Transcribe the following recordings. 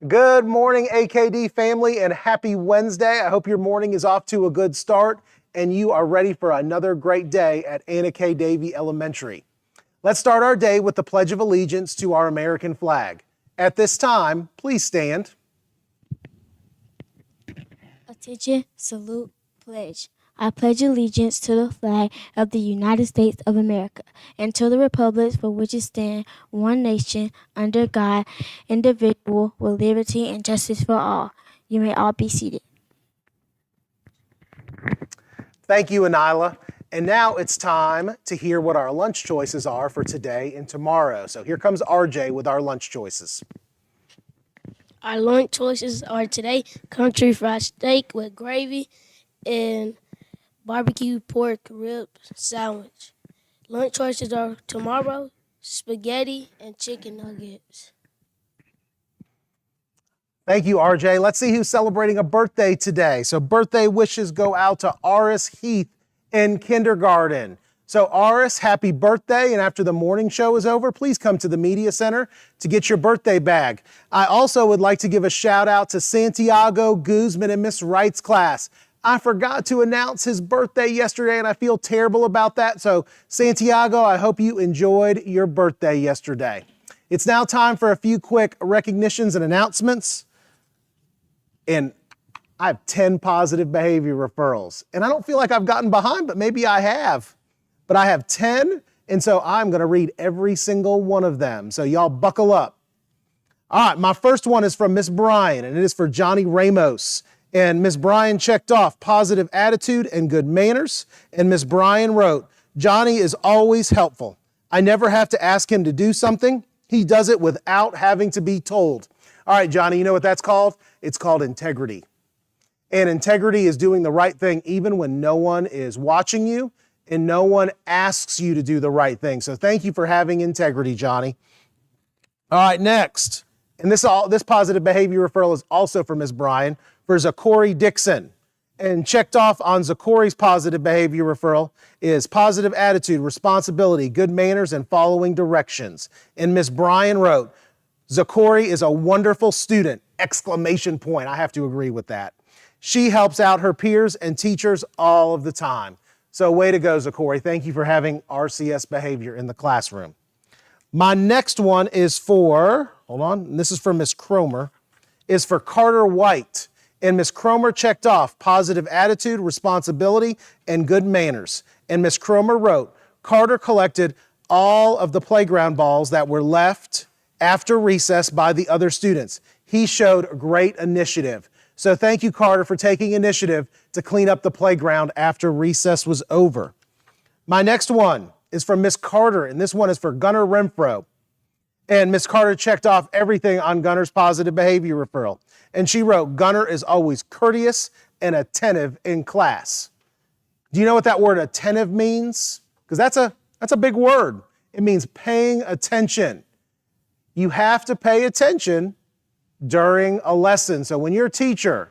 Good morning, AKD family, and happy Wednesday. I hope your morning is off to a good start and you are ready for another great day at Anna K. Davey Elementary. Let's start our day with the Pledge of Allegiance to our American flag. At this time, please stand. Attention, salute, pledge. I pledge allegiance to the flag of the United States of America and to the republic for which it stands, one nation, under God, indivisible, with liberty and justice for all. You may all be seated. Thank you, Anila. And now it's time to hear what our lunch choices are for today and tomorrow. So here comes RJ with our lunch choices. Our lunch choices are today country fried steak with gravy and barbecue pork rib sandwich. Lunch choices are tomorrow spaghetti and chicken nuggets. Thank you, RJ. Let's see who's celebrating a birthday today. So birthday wishes go out to Aris Heath in kindergarten. So Aris, happy birthday. And after the morning show is over, please come to the media center to get your birthday bag. I also would like to give a shout out to Santiago Guzman and Miss Wright's class. I forgot to announce his birthday yesterday and I feel terrible about that. So Santiago, I hope you enjoyed your birthday yesterday. It's now time for a few quick recognitions and announcements. And I have 10 positive behavior referrals. And I don't feel like I've gotten behind, but maybe I have. But I have 10, and so I'm going to read every single one of them. So y'all buckle up. All right, my first one is from Miss Bryan, and it is for Johnny Ramos. And Miss Bryan checked off positive attitude and good manners. And Miss Bryan wrote, Johnny is always helpful. I never have to ask him to do something. He does it without having to be told. All right, Johnny, you know what that's called? It's called integrity. And integrity is doing the right thing even when no one is watching you and no one asks you to do the right thing. So thank you for having integrity, Johnny. All right, next. And this positive behavior referral is also for Ms. Bryan, for Zachary Dixon. And checked off on Zachary's positive behavior referral is positive attitude, responsibility, good manners, and following directions. And Ms. Bryan wrote, Zachary is a wonderful student, exclamation point. I have to agree with that. She helps out her peers and teachers all of the time. So way to go, Zachary. Thank you for having RCS behavior in the classroom. My next one is for, hold on, and this is for Miss Cromer, is for Carter White. And Miss Cromer checked off positive attitude, responsibility, and good manners. And Miss Cromer wrote, Carter collected all of the playground balls that were left after recess by the other students. He showed great initiative. So thank you, Carter, for taking initiative to clean up the playground after recess was over. My next one is from Miss Carter, and this one is for Gunnar Renfro. And Miss Carter checked off everything on Gunnar's positive behavior referral. And she wrote, Gunnar is always courteous and attentive in class. Do you know what that word attentive means? Because that's a big word. It means paying attention. You have to pay attention during a lesson. So when your teacher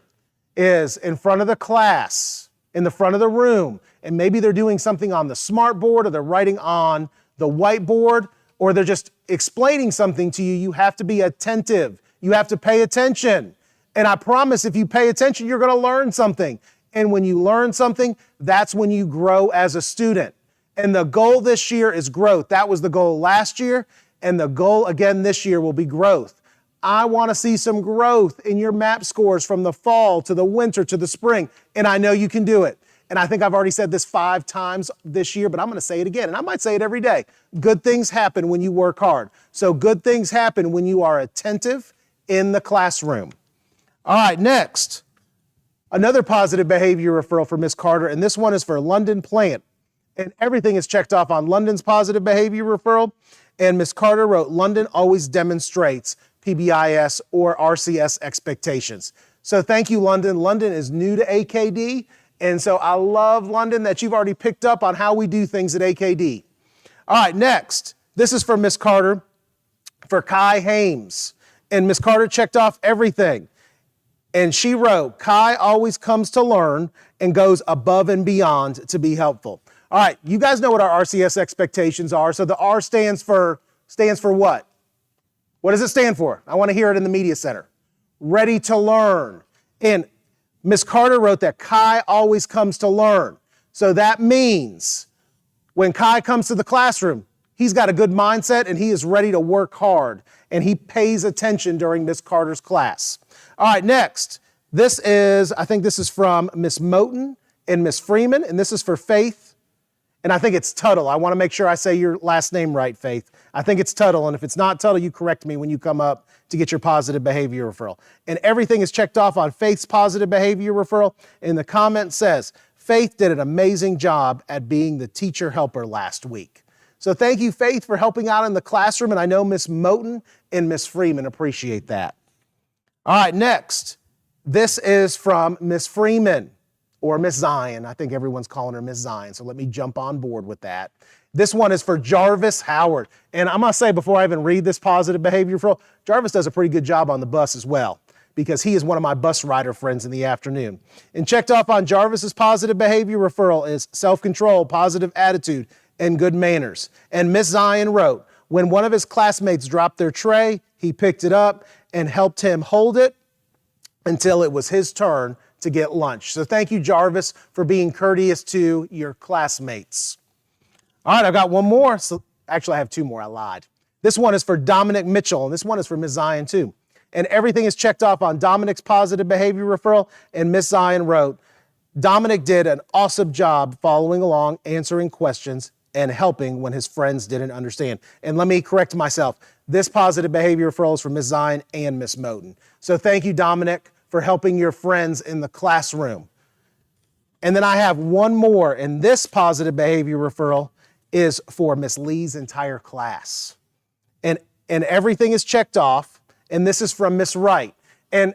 is in front of the class, in the front of the room, and maybe they're doing something on the smart board or they're writing on the whiteboard or they're just explaining something to you, you have to be attentive. You have to pay attention. And I promise if you pay attention, you're going to learn something. And when you learn something, that's when you grow as a student. And the goal this year is growth. That was the goal last year. And the goal again this year will be growth. I want to see some growth in your MAP scores from the fall to the winter to the spring. And I know you can do it. And I think I've already said this 5 times this year, but I'm going to say it again. And I might say it every day. Good things happen when you work hard. So good things happen when you are attentive in the classroom. All right, next. Another positive behavior referral for Miss Carter. And this one is for London Plant. And everything is checked off on London's positive behavior referral. And Miss Carter wrote, London always demonstrates PBIS or RCS expectations. So thank you, London. London is new to AKD. And so I love, London, that you've already picked up on how we do things at AKD. All right, next. This is for Miss Carter, for Kai Hames. And Miss Carter checked off everything. And she wrote, Kai always comes to learn and goes above and beyond to be helpful. All right, you guys know what our RCS expectations are. So the R stands for what? What does it stand for? I want to hear it in the media center. ready to learn. And Miss Carter wrote that Kai always comes to learn. So that means when Kai comes to the classroom, he's got a good mindset and he is ready to work hard and he pays attention during Miss Carter's class. All right, next. I think this is from Miss Moten and Miss Freeman, and this is for Faith. And I think it's Tuttle. I want to make sure I say your last name right, Faith. I think it's Tuttle, and if it's not Tuttle, you correct me when you come up to get your positive behavior referral. And everything is checked off on Faith's positive behavior referral, and the comment says, Faith did an amazing job at being the teacher helper last week. So thank you, Faith, for helping out in the classroom, and I know Miss Moten and Miss Freeman appreciate that. All right, next. This is from Miss Freeman, or Miss Zion. I think everyone's calling her Miss Zion, so let me jump on board with that. This one is for Jarvis Howard. And I'm going to say before I even read this positive behavior referral, Jarvis does a pretty good job on the bus as well, because he is one of my bus rider friends in the afternoon. And checked off on Jarvis's positive behavior referral is self-control, positive attitude, and good manners. And Miss Zion wrote, when one of his classmates dropped their tray, he picked it up and helped him hold it until it was his turn to get lunch. So thank you, Jarvis, for being courteous to your classmates. All right, I've got one more. So actually, I have two more. I lied. This one is for Dominic Mitchell, and this one is for Miss Zion, too. And everything is checked off on Dominic's positive behavior referral, and Miss Zion wrote, Dominic did an awesome job following along, answering questions, and helping when his friends didn't understand. And let me correct myself. This positive behavior referral is from Miss Zion and Miss Moten. So thank you, Dominic, for helping your friends in the classroom. And then I have one more, and this positive behavior referral is for Miss Lee's entire class. And everything is checked off, and this is from Miss Wright. And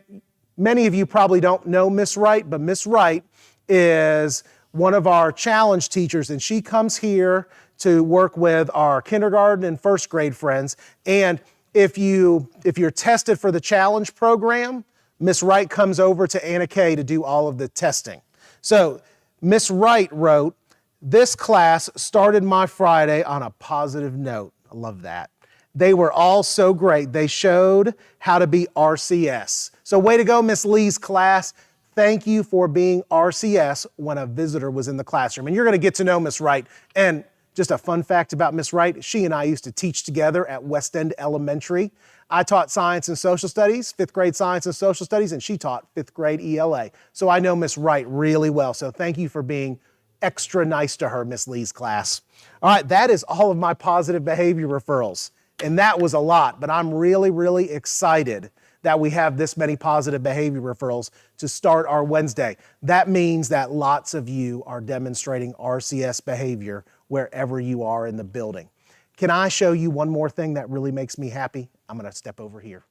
many of you probably don't know Miss Wright, but Miss Wright is one of our challenge teachers, and she comes here to work with our kindergarten and first grade friends. And if you're tested for the challenge program, Miss Wright comes over to Anna Kay to do all of the testing. So Miss Wright wrote, this class started my Friday on a positive note. I love that. They were all so great. They showed how to be RCS. So way to go, Miss Lee's class. Thank you for being RCS when a visitor was in the classroom. And you're going to get to know Miss Wright. And just a fun fact about Miss Wright, she and I used to teach together at West End Elementary. I taught science and social studies, 5th grade science and social studies, and she taught 5th grade ELA. So I know Miss Wright really well. So thank you for being extra nice to her, Miss Lee's class. All right, that is all of my positive behavior referrals. And that was a lot, but I'm really, really excited that we have this many positive behavior referrals to start our Wednesday. That means that lots of you are demonstrating RCS behavior wherever you are in the building. Can I show you one more thing that really makes me happy? I'm going to step over here.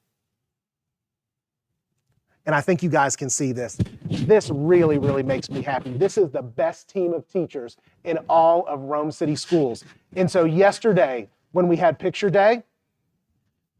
And I think you guys can see this. This really, really makes me happy. This is the best team of teachers in all of Rome City Schools. And so yesterday, when we had picture day,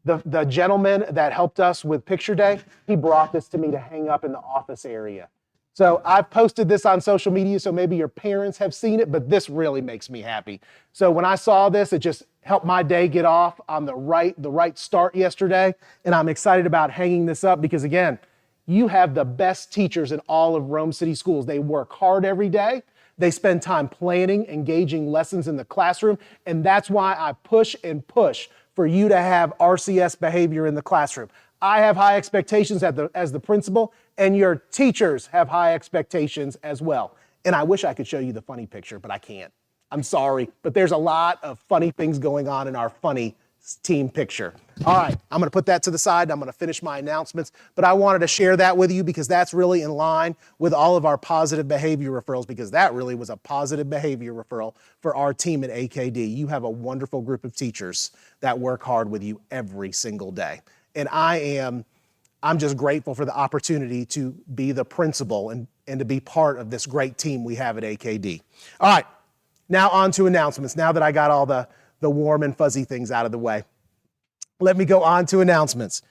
the gentleman that helped us with picture day, he brought this to me to hang up in the office area. So I've posted this on social media, so maybe your parents have seen it, but this really makes me happy. So when I saw this, it just helped my day get off on the right start yesterday. And I'm excited about hanging this up because, again, you have the best teachers in all of Rome City Schools. They work hard every day. They spend time planning, engaging lessons in the classroom. And that's why I push and push for you to have RCS behavior in the classroom. I have high expectations as the principal, and your teachers have high expectations as well. And I wish I could show you the funny picture, but I can't. I'm sorry, but there's a lot of funny things going on in our funny team picture. All right, I'm going to put that to the side. I'm going to finish my announcements, but I wanted to share that with you because that's really in line with all of our positive behavior referrals, because that really was a positive behavior referral for our team at AKD. You have a wonderful group of teachers that work hard with you every single day. And I'm just grateful for the opportunity to be the principal and to be part of this great team we have at AKD. All right, now on to announcements. Now that I got all the warm and fuzzy things out of the way, let me go on to announcements.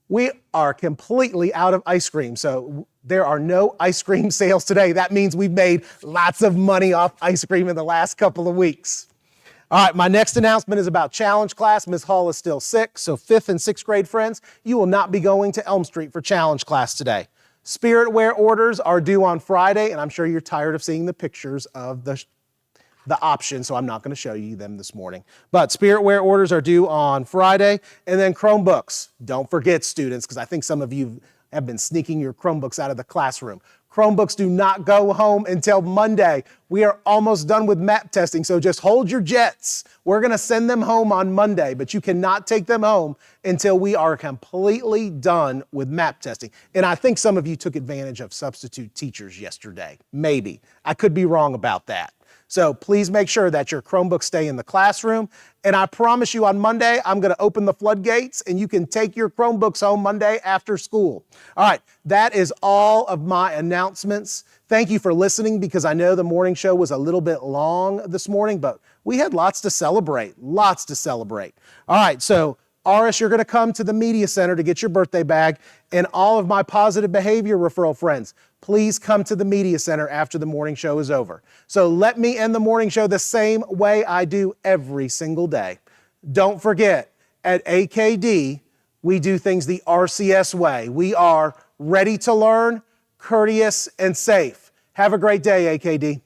We are completely out of ice cream, so there are no ice cream sales today. That means we've made lots of money off ice cream in the last couple of weeks. All right, my next announcement is about Challenge Class. Ms. Hall is still sick, so 5th and 6th grade friends, you will not be going to Elm Street for Challenge Class today. Spirit wear orders are due on Friday, and I'm sure you're tired of seeing the pictures of the option, so I'm not going to show you them this morning. But Spirit wear orders are due on Friday, and then Chromebooks. Don't forget, students, because I think some of you have been sneaking your Chromebooks out of the classroom. Chromebooks do not go home until Monday. We are almost done with map testing, so just hold your jets. We're going to send them home on Monday, but you cannot take them home until we are completely done with map testing. And I think some of you took advantage of substitute teachers yesterday. Maybe. I could be wrong about that. So please make sure that your Chromebooks stay in the classroom. And I promise you on Monday, I'm going to open the floodgates and you can take your Chromebooks home Monday after school. All right, that is all of my announcements. Thank you for listening because I know the morning show was a little bit long this morning, but we had lots to celebrate, lots to celebrate. All right, so Aris, you're going to come to the media center to get your birthday bag, and all of my positive behavior referral friends, please come to the media center after the morning show is over. So let me end the morning show the same way I do every single day. Don't forget, at AKD, we do things the RCS way. We are ready to learn, courteous, and safe. Have a great day, AKD.